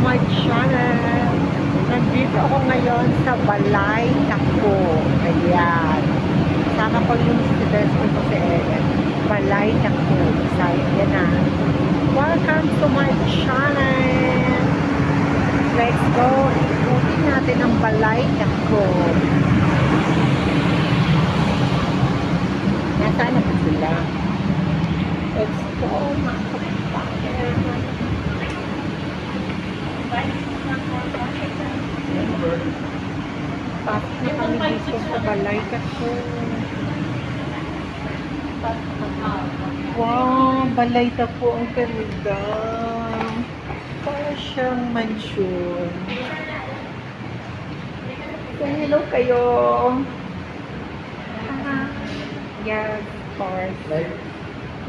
my channel. Nandito ako ngayon sa Balay Takbo. Ayan. Sama ko yung students ko sa Ellen. Balay Takbo. Yan na. Welcome to my channel. Let's go. Ikutin natin ang Balay Takbo. Nasaan na ba sila? Let's go. Pasok na kami dito sa Balay Takbo. Wow, Balay Takbo ang ganda. Para siyang mansyon. So, hello kayo. Yes, of course.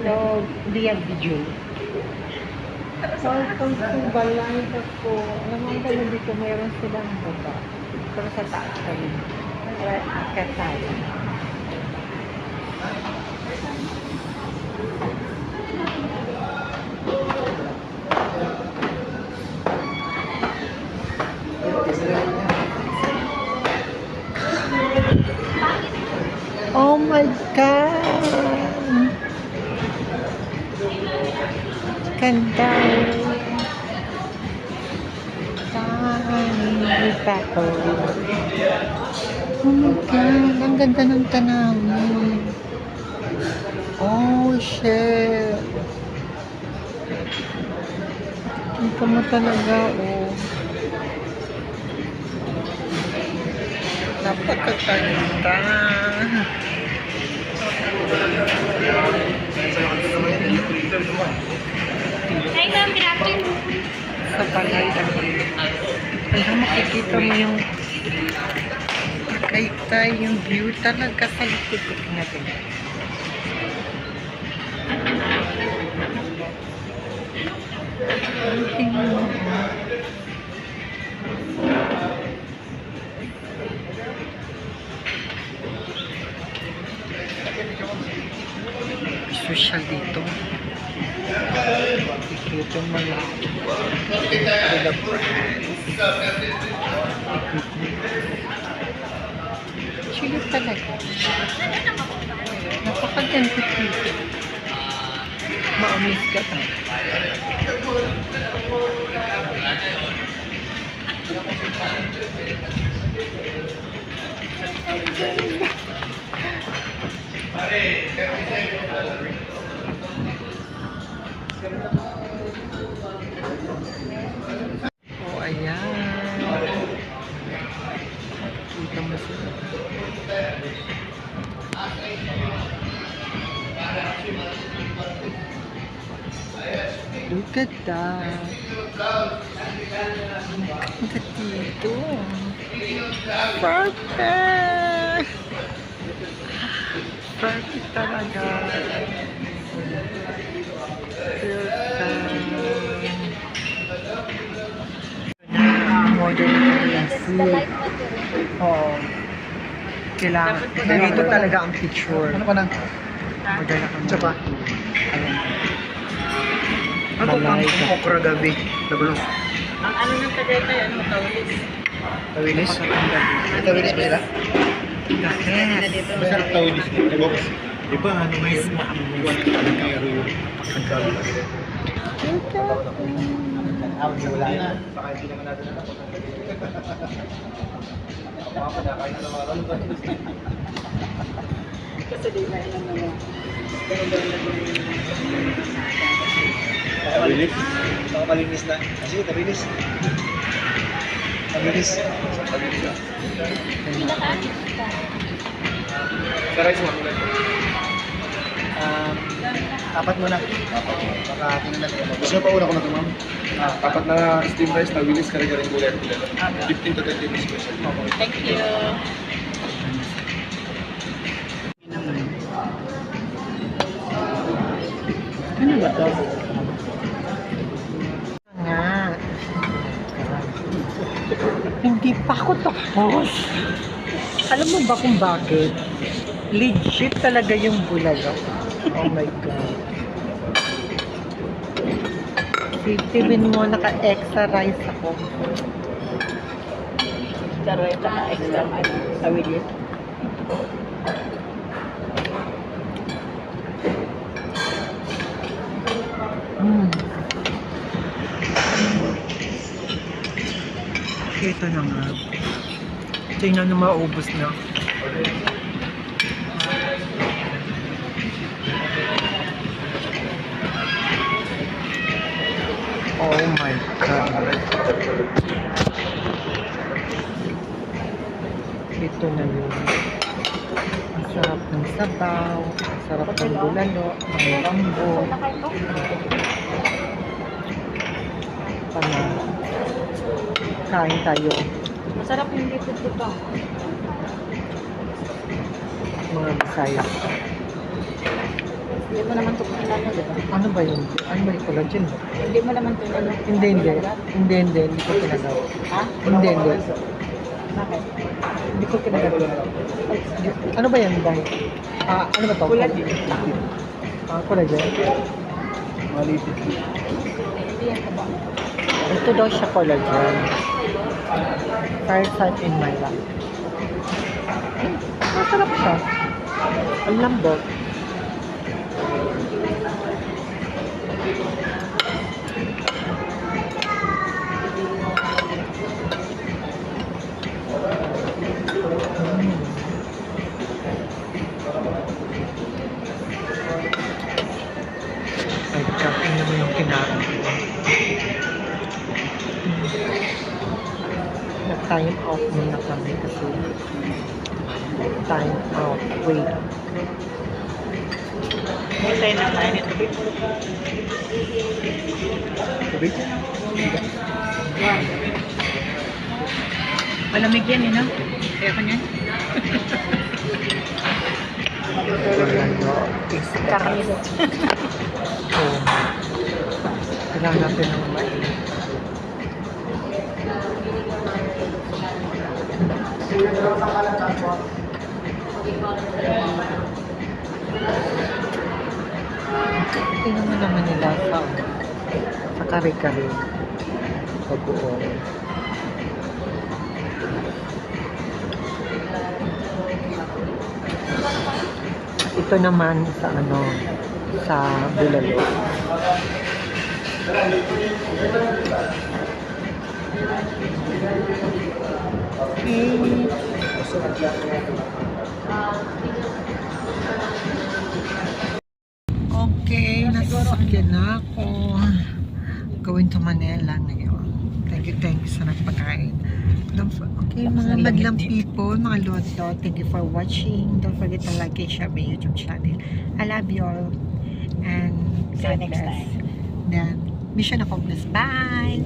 No, hindi yung video. Welcome to Balay Takbo. Alam mo kami dito, meron silang baba. Pero sa taas kami. Akit tayo. Oh my God! Ganda! Oh my God! Ang ganda ng tanawin! Oh shit! Ito mo talaga, oh. Napakaganda! Hi ma'am, good afternoon. Sa Balay Takbo. Alam, makikita mo yung kakaytay, yung view talaga sa likod ko natin. Tingnan mo. Social dito. Dito mo lang. The friends. Chilo talaga. Napakaganda dito. Ma-amaze ka pa. Oh, ayan. Kita mo sila. Look at that. Ang ganda dito. Perfect! Perfect talaga. Modern Korean food. Oh. Kailangan. Dito talaga ang picture. Ano pa na? Modern ako. Tsaka. Ayan. Ano pang okra gabi? Labulong. Ang ano ng Tagaytay, ano, tawilis. Tawilis? Tawilis ba sila? Yes. Masarap tawilis dito. Di ba ano may nagkayaro yun? Wala na. Baka hindi naman natin alam. Makapadakain na naman. Kasi di ba yun naman. Tawilis? Malinis na. Kasi tawilis. Tawilis. Tawilis na. Saray mo. Apat muna. Baka tingnan natin. Gusto pa una ko na ito, ma'am. Apat na steam rice, tawilis, kare-kare gulay. 15 to 30 minutes special. Thank you. Ano ba ito? Nga. Hindi pa ako tapos. Alam mo ba kung bakit? Legit talaga yung bulaga. Oh my God. Isipin mo, naka-extra rice ako. Charweta ka extra man. Awili. Mm. Ito na nga. Tingnan na maubos na. Oh my God. Ito na yun. Ang sarap ng sabaw. Ang sarap ng bulalo. Ang rambo. Panalo. Kain tayo. Masarap yung dito dito. Mga Bisaya. Hindi mo naman ito pinano, di ba? Ano ba yun? Ano ba yung collagen? Hindi mo naman pinano. Hindi. Hindi ko pinagawa. Ha? Hindi. Bakit? Hindi ko pinagawa. Ano ba yan, Day? Ano ba to? Collagen. Collagen? Malitit. Hindi yan ka ba? Ito daw siya collagen. First time in my life. Masarap siya. Ang lambot. Ay, kain naman yung kinain. Nag-time out muna kami kasi time out. Wait. May tayo na tayo nito. Tubig? Malamig yan, no? Kaya ka niyan? Bulalo is Karne. So, kailangan natin ng mainit. Tingnan mo naman nila sa kare-kare. Pag-uo. Ito naman sa bulalo. Okay, nasasakyan na ako. Going to Manila ngayon. Thank you sa nagpakain. Okay, mga madlang people, mga lot-lot, thank you for watching. Don't forget to like and share my YouTube channel. I love you all. And See you God next bless. time. Then, mission accomplished. Bye!